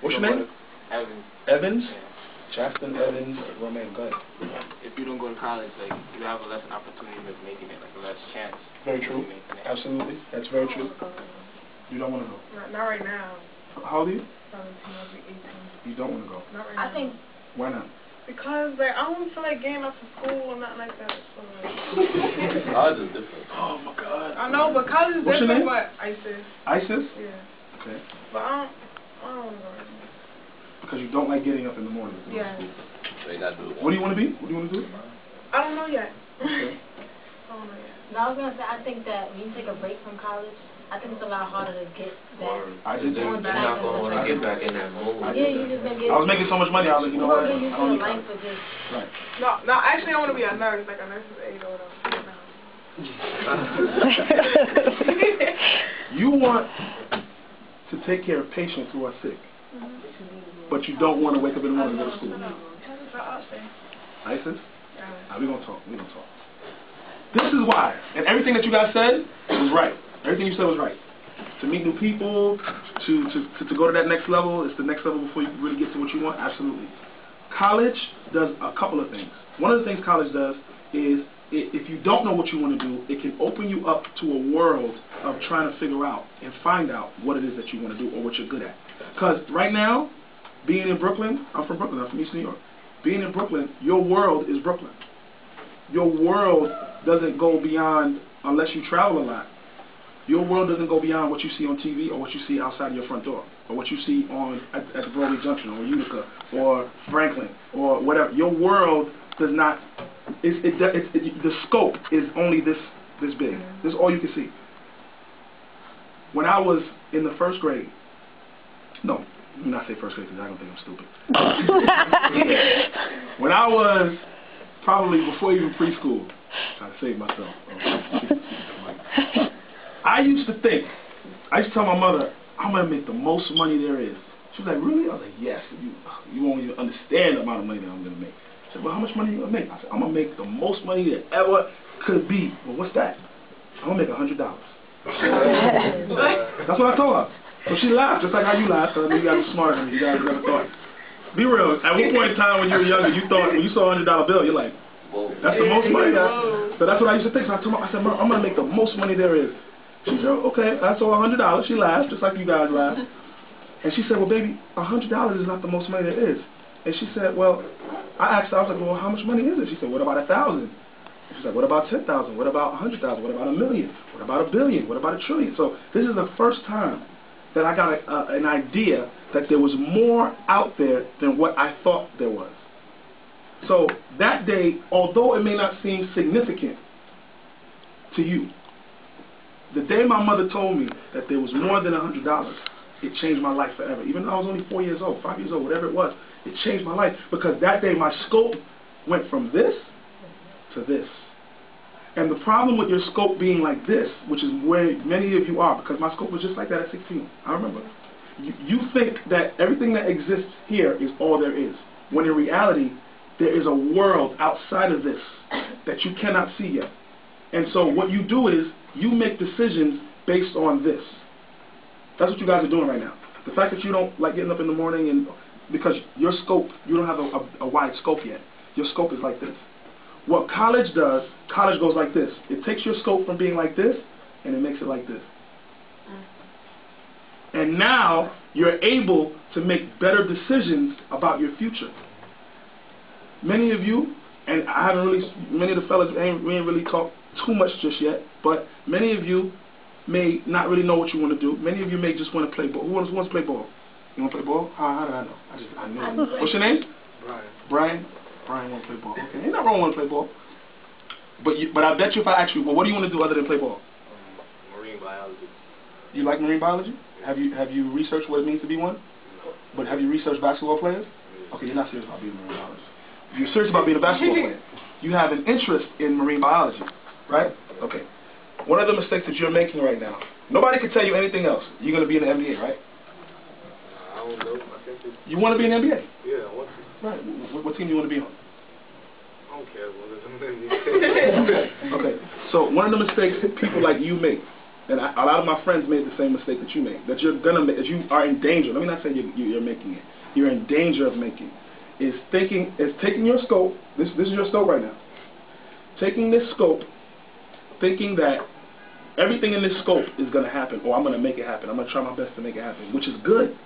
What's your name? Evans. Evans? Yeah. Justin Evans, Roman, go ahead. If you don't go to college, like, you have a less opportunity of making it, like a less chance. Very true. Absolutely. That's very true. You don't want to go? Not right now. How old are you? 17, I'll be 18. You don't want to go? Not right now. I think. Why not? Because, like, I don't feel like getting up to school or nothing like that. So, like, college is different. Oh, my God. I know, but college is What's different, your name? but ISIS. ISIS? Yeah. Okay. But I don't want to go right now. Because you don't like getting up in the morning. Yeah. So you gotta do it. What do you want to be? What do you want to do? I don't know yet. Okay. I don't know yet. No, I was going to say, I think that when you take a break from college, I think it's a lot harder to get back. I did You're not going to want to get back in that mood. Yeah, you just been getting... I was making so much money, I was like, you know what? I don't need life for just... Right. No, actually, I want to be a nurse, like a nurse's aide or whatever. You want to take care of patients who are sick, but you don't want to wake up in the morning and go to school. ISIS? We're going to talk. We're going to talk. This is why. And everything that you guys said was right. Everything you said was right. To meet new people, to go to that next level, it's the next level before you really get to what you want. Absolutely. College does a couple of things. One of the things college does is, if you don't know what you want to do, it can open you up to a world of trying to figure out and find out what it is that you want to do or what you're good at. Because right now, being in Brooklyn, I'm from Brooklyn, I'm from East New York. Being in Brooklyn, your world is Brooklyn. Your world doesn't go beyond, unless you travel a lot, your world doesn't go beyond what you see on TV or what you see outside of your front door or what you see at the Broadway Junction or Utica or Franklin or whatever. Your world does not, the scope is only this big. This is all you can see. When I was in the first grade, no, let me not say first grade because I don't think I'm stupid. When I was probably before even preschool, trying to save myself. I used to tell my mother, I'm going to make the most money there is. She was like, really? I was like, yes. You won't even understand the amount of money that I'm going to make. She said, well, how much money are you going to make? I said, I'm going to make the most money that ever could be. Well, what's that? I'm going to make $100. That's what I told her. So she laughed, just like how you laughed. So you guys are smarter than me. You guys never thought. Be real. At one point in time when you were younger, you thought, when you saw a $100 bill, you're like, that's the most money. So that's what I used to think. So I said, Mom, I'm going to make the most money there is. She said, okay, I saw $100. She laughed, just like you guys laughed. And she said, well, baby, $100 is not the most money there is. And she said, well, I asked her, I was like, well, how much money is it? She said, what about 1,000? She said, what about 10,000? What about 100,000? What about 1,000,000? What about 1,000,000,000? What about 1,000,000,000? So this is the first time that I got an idea that there was more out there than what I thought there was. So that day, although it may not seem significant to you, the day my mother told me that there was more than $100, it changed my life forever. Even though I was only 4 years old, 5 years old, whatever it was, it changed my life. Because that day my scope went from this to this. And the problem with your scope being like this, which is where many of you are, because my scope was just like that at 16. I remember. You think that everything that exists here is all there is. When in reality, there is a world outside of this that you cannot see yet. And so what you do is, you make decisions based on this. That's what you guys are doing right now. The fact that you don't like getting up in the morning, and because your scope, you don't have a wide scope yet. Your scope is like this. What college does, college goes like this. It takes your scope from being like this, and it makes it like this. And now, you're able to make better decisions about your future. Many of you, and I haven't really, many of the fellas, we ain't really talked too much just yet, but many of you may not really know what you want to do. Many of you may just want to play ball. Who wants to play ball? You want to play ball? How did I know? I knew it. What's your name? Brian. Brian wants to play ball. Okay, ain't nothing wrong with play ball. But I bet you if I ask you, well, what do you want to do other than play ball? Marine biology. You like marine biology? Have you researched what it means to be one? No. But have you researched basketball players? Okay, you're not serious about being a marine biologist. You're serious about being a basketball player. You have an interest in marine biology, right? Okay. One of the mistakes that you're making right now, nobody can tell you anything else. You're going to be in the NBA, right? I don't know. I think it's... You want to be in the NBA? Yeah, I want to. Right. What team do you want to be on? I don't care. Okay. Okay. So one of the mistakes people like you make And a lot of my friends made the same mistake that you made, that you're gonna make, that you are in danger. Let me not say you're making it. You're in danger of making. Is taking your scope. This is your scope right now. Taking this scope, thinking that everything in this scope is gonna happen, or I'm gonna make it happen. I'm gonna try my best to make it happen, which is good.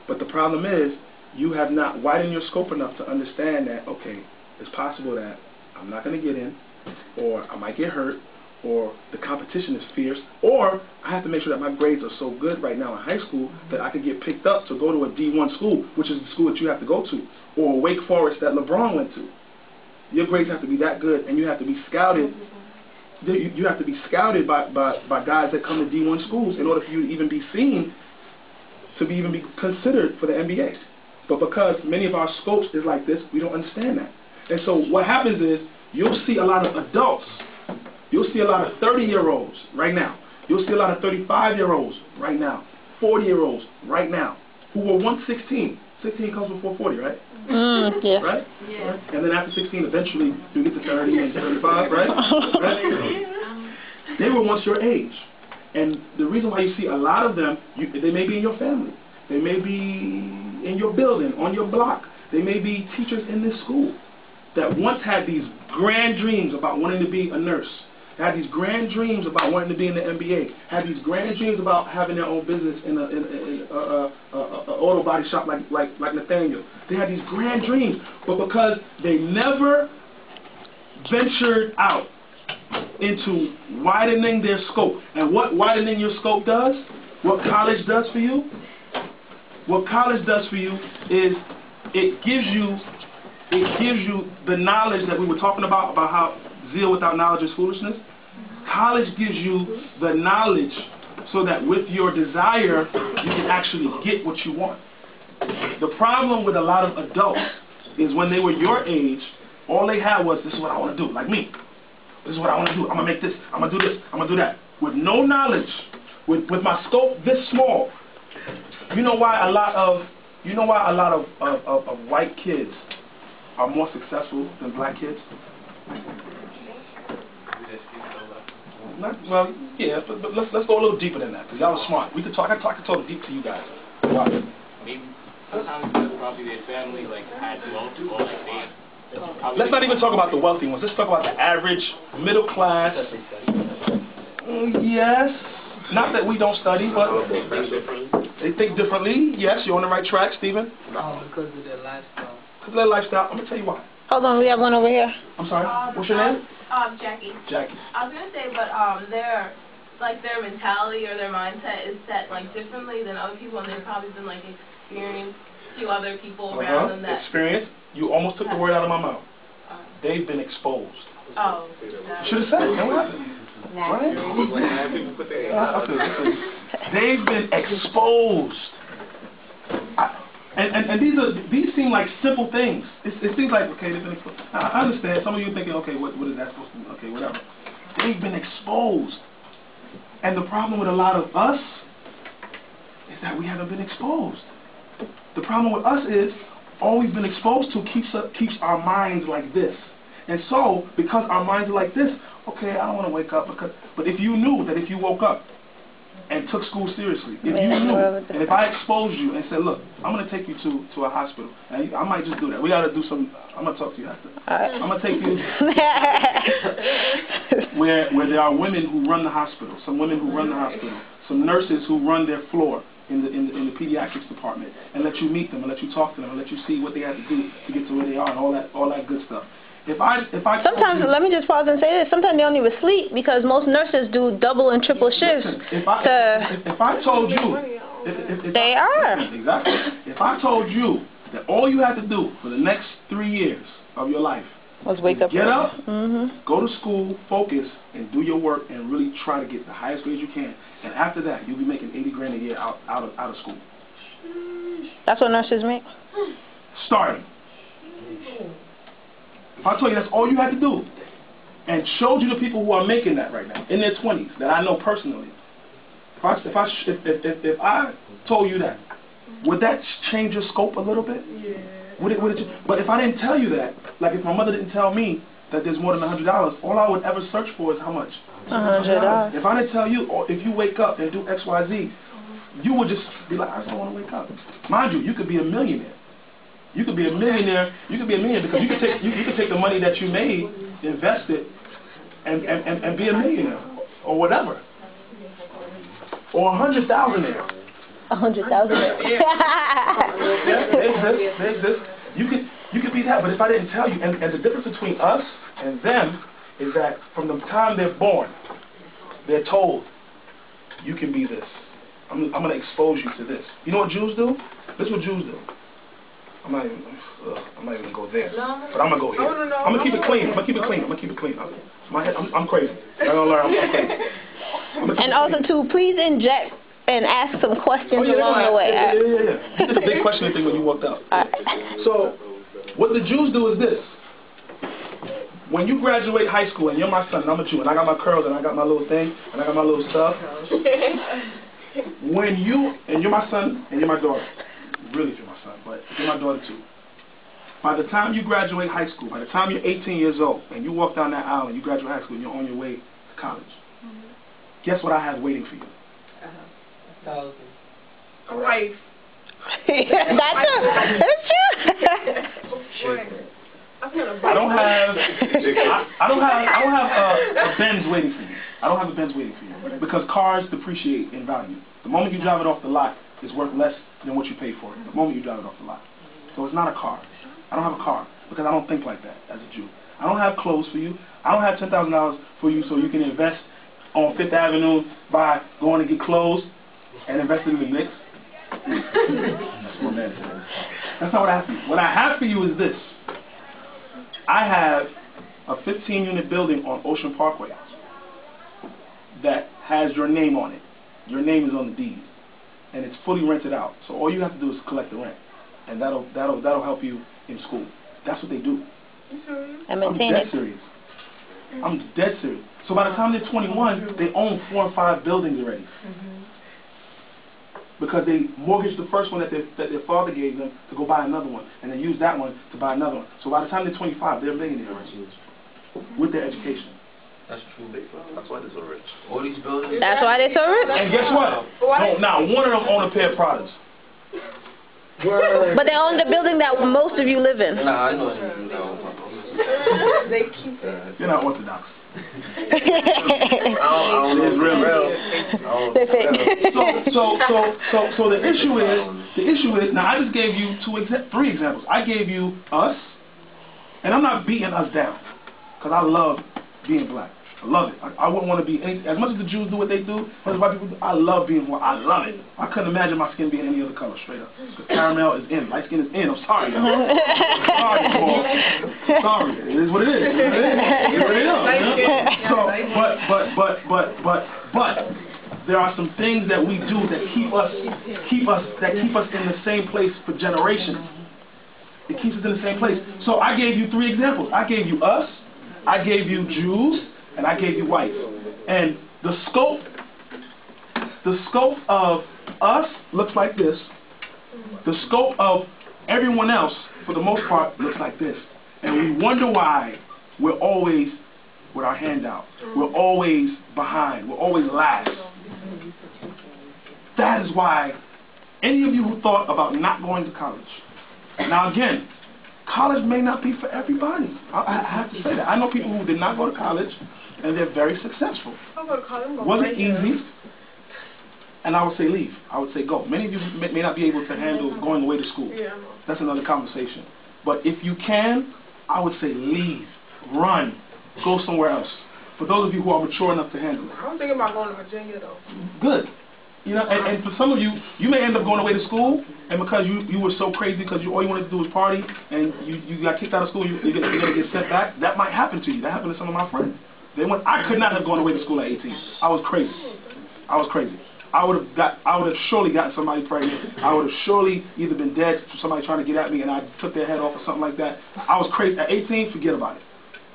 But the problem is you have not widened your scope enough to understand that okay, it's possible that I'm not gonna get in, or I might get hurt, or the competition is fierce, or I have to make sure that my grades are so good right now in high school that I can get picked up to go to a D1 school, which is the school that you have to go to, or Wake Forest that LeBron went to. Your grades have to be that good, and you have to be scouted. You have to be scouted by guys that come to D1 schools in order for you to even be seen, to even be considered for the NBA. But because many of our scopes is like this, we don't understand that. And so what happens is you'll see a lot of adults. You'll see a lot of 30-year-olds right now. You'll see a lot of 35-year-olds right now. 40-year-olds right now who were once 16. 16 comes before 40, right? Yeah. Right? Yeah. And then after 16, eventually you get to 30 and 35, right? Right? They were once your age. And the reason why you see a lot of them, they may be in your family. They may be in your building, on your block. They may be teachers in this school that once had these grand dreams about wanting to be a nurse, had these grand dreams about wanting to be in the NBA, had these grand dreams about having their own business in an auto body shop like Nathaniel. They had these grand dreams, but because they never ventured out into widening their scope. And what widening your scope does, what college does for you, is it gives you the knowledge that we were talking about how zeal without knowledge is foolishness. College gives you the knowledge so that with your desire, you can actually get what you want. The problem with a lot of adults is when they were your age, all they had was, this is what I want to do, like me. This is what I want to do. I'm going to make this. I'm going to do this. I'm going to do that. With no knowledge, with my scope this small. You know why a lot of white kids are more successful than black kids? Well, yeah, but let's go a little deeper than that, because y'all are smart. I can talk deep to you guys. Why? Maybe sometimes that's probably their family had wealth or they. Let's not even talk about the wealthy ones. Let's talk about the average, middle class. Yes. Not that we don't study, but they think differently. Yes, you're on the right track, Stephen. Because of their lifestyle. Because of their lifestyle. I'm going to tell you why. Hold on, we have one over here. I'm sorry. What's your name? Jackie. Jackie. I was gonna say, but their mentality or their mindset is set differently than other people, and they've probably been experienced to other people around them that. Experience. You almost took the word out of my mouth. They've been exposed. Oh. Should have said it. What happened? Right? They've been exposed. And these seem like simple things. It seems like, okay, they've been exposed. I understand. Some of you thinking, okay, what is that supposed to mean? Okay, whatever. They've been exposed. And the problem with a lot of us is that we haven't been exposed. The problem with us is all we've been exposed to keeps our minds like this. And so, because our minds are like this, okay, I don't want to wake up. But if you knew that if you woke up and took school seriously, if you knew, and if I exposed you and said, look, I'm going to take you to a hospital, and I might just do that. We got to do some, I'm going to talk to you after. I'm going to take you where there are women who run the hospital, some women who run the hospital, some nurses who run their floor in the pediatrics department, and let you meet them, and let you talk to them, and let you see what they have to do to get to where they are, and all that good stuff. Sometimes, let me just pause and say this. Sometimes they don't even sleep because most nurses do double and triple shifts. If I told you, they are. Exactly. If I told you that all you had to do for the next 3 years of your life was wake up, get up, go to school, focus, and do your work, and really try to get the highest grades you can, and after that, you'll be making $80 grand a year out of school. That's what nurses make. Starting. If I told you that's all you had to do, and showed you the people who are making that right now, in their 20s, that I know personally, if I told you that, would that change your scope a little bit? Yeah. But if I didn't tell you that, like if my mother didn't tell me that there's more than $100, all I would ever search for is how much? $100. If I didn't tell you, or if you wake up and do X, Y, Z, you would just be like, I just don't want to wake up. Mind you, you could be a millionaire. You could be a millionaire. You could be a millionaire because you could take the money that you made, invest it, and be a millionaire or whatever, or 100,000 there. 100,000. They exist. You could be that, but if I didn't tell you, and the difference between us and them is that from the time they're born, they're told, you can be this. I'm going to expose you to this. You know what Jews do? This is what Jews do. I'm not even going to go there, but I'm going to go here. I'm going to keep it clean. I'm going to keep it clean. My head, I'm crazy. Y'all going to learn I'm crazy. And also, too, please inject and ask some questions along the way. Yeah. You did a big questioning thing when you walked out. So, what the Jews do is this. When you graduate high school, and you're my son, and I'm a Jew, and I got my curls, and I got my little thing, and I got my little stuff. And you're my son, and you're my daughter. Really, if you're my son, but you're my daughter too. By the time you graduate high school, by the time you're 18 years old, and you walk down that aisle, and you graduate high school, and you're on your way to college, guess what I have waiting for you? A wife. That's true. I don't have a Benz waiting for you. I don't have a Benz waiting for you because cars depreciate in value. The moment you drive it off the lot, it's worth less than what you pay for it. The moment you drive it off the lot, so it's not a car. I don't have a car because I don't think like that as a Jew. I don't have clothes for you. I don't have $10,000 for you so you can invest on Fifth Avenue by going to get clothes and invest in the Knicks. That's what man said. That's not what I have for you. What I have for you is this. I have a 15-unit building on Ocean Parkway that has your name on it. Your name is on the deed, and it's fully rented out. So all you have to do is collect the rent, and that'll help you in school. That's what they do. I'm dead serious. I'm dead serious. So by the time they're 21, they own 4 or 5 buildings already. Because they mortgaged the first one that their father gave them to go buy another one, and they used that one to buy another one. So by the time they're 25, they're millionaires with their education. That's true. That's why they're so rich. All these buildings. That's why they're so rich. And guess what? No, now one of them own a pair of products. But they own the building that most of you live in. Nah, I know you know. They keep it. You're not orthodox. I don't real. So the issue is now I just gave you 3 examples. I gave you us, and I'm not beating us down because I love being black. I love it. I wouldn't want to be any, as much as the Jews do what they do, as white people do, I love being white. I love it. I couldn't imagine my skin being any other color, straight up. Because caramel is in, light skin is in. I'm sorry, y'all. Sorry, Paul. Sorry. It is what it is. It is what it is. So, but there are some things that we do that keep us in the same place for generations. It keeps us in the same place. So I gave you 3 examples. I gave you us, I gave you Jews, and I gave you whites. And the scope of us looks like this. The scope of everyone else, for the most part, looks like this. And we wonder why we're always with our hand out. We're always behind. We're always last. That is why any of you who thought about not going to college. Now again, college may not be for everybody. I have to say that. I know people who did not go to college, and they're very successful. Wasn't easy, and I would say leave. I would say go. Many of you may not be able to handle going away to school. That's another conversation. But if you can, I would say leave, run, go somewhere else. For those of you who are mature enough to handle it. I'm thinking about going to Virginia, though. Good. You know, and for some of you, you may end up going away to school, and because you were so crazy because all you wanted to do was party, and you got kicked out of school, you're going to get sent back. That might happen to you. That happened to some of my friends. I could not have gone away to school at 18. I was crazy. I would have surely gotten somebody pregnant. I would have surely either been dead for somebody trying to get at me, and I took their head off or something like that. I was crazy. At 18, forget about it.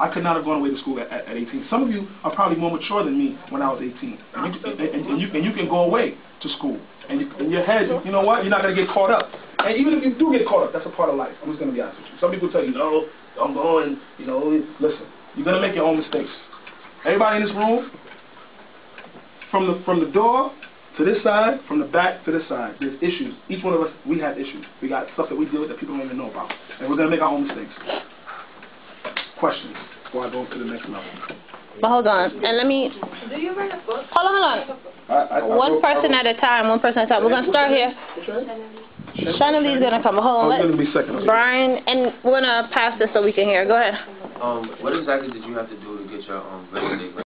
I could not have gone away to school at 18. Some of you are probably more mature than me when I was 18. And you can go away to school. And in your head, you know what? You're not going to get caught up. And even if you do get caught up, that's a part of life. I'm just going to be honest with you. Some people tell you, no, don't go and, listen. You're going to make your own mistakes. Everybody in this room, from the door to this side, from the back to this side, there's issues. Each one of us, we have issues. We got stuff that we deal with that people don't even know about. And we're going to make our own mistakes. Questions before I go to the next level. But hold on, and let me... Do you write a book? Hold on. One person at a time, We're going to start here. Chaneli's going to come. Hold on. Going to be second. Brian, and we're going to pass this so we can hear. Go ahead. What exactly did you have to do to get your resume?